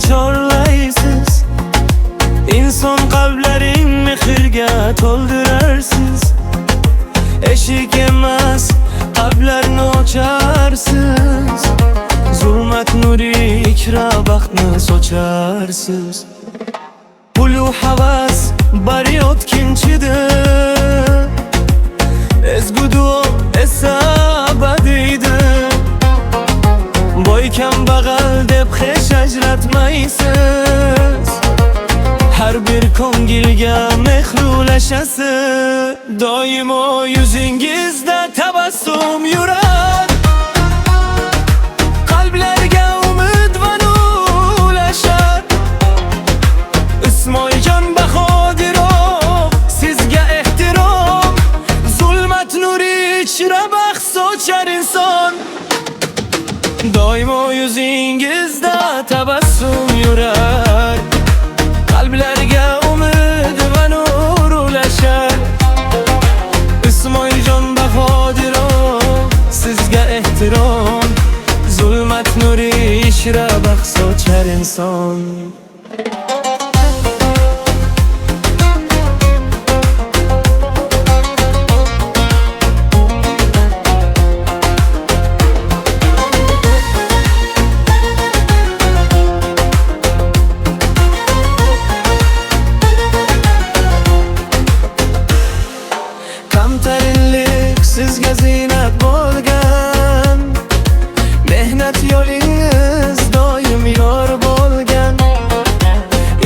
chorlaysiz. İnson qalblaring mehrga to'ldirarsiz. Eshik emas, qalblarni ocharsiz. Zulmat nuri ikra baxtni socharsiz. Pulu havas bari o'tkinchidir, ezgu duo esa abadiydir. Boy kambag'al deb hech ajratmaysiz. Har bir ko'ngilga mehr ulashasiz. Doimo yuzingizda tabassum yurar, qalblarga umid va nur ulashar. Ismoiljon Bahodirov, sizga ehtirom. Zulmat nuri ichra baxt sochar inson. Doimo yuzingizda tabassum yurar, qalblarga umid va nur ulashar. Ismoiljon Bahodirov, sizga ehtirom. Zulmat nuri ichra baxt sochar inson. Kamtarinlik sizga ziynat bo'lgan, mehnat yo'lingiz doim yor bo'lgan.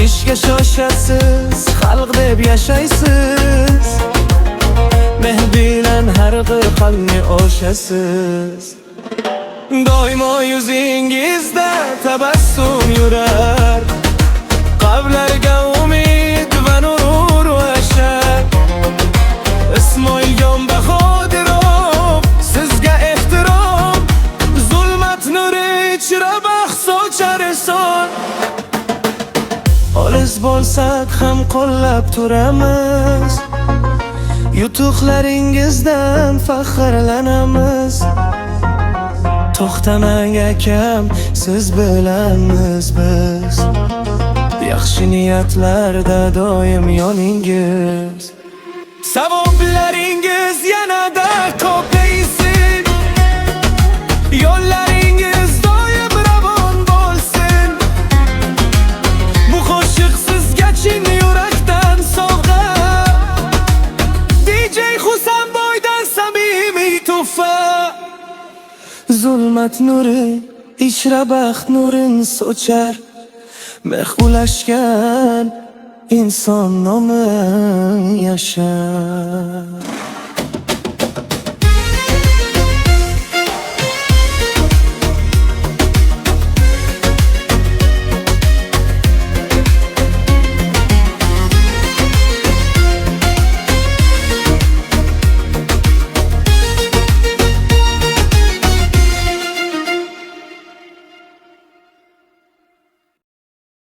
Ishga shoshasiz, xalq deb yashaysiz. Mehr bilan har qalbni oshasiz. Doimo yuzingizda tabassum yurar, qalblarga umid va nur ulashar. Ismoiljon Bahodirov, sizga ehtirom. Zulmat nuri ichra baxt sochar inson. Olis bo'lsak ham qo'llab turamiz, yutuqlaringizdan faxrlanamiz. To'xtamang akam, siz bilanmiz biz. Yaxshi niyatlarda doim yoningiz. Savoblaringiz yanada ko'paysin, yo'llaringiz doim ravon bo'lsin. Bu qo'shiq sizga chin yurakdan sovg'a, DJ Husanboydan samimiy tuhfa. Zulmat nuri ichra baxt nurin sochar, mehr ulashgan inson nomi yashar.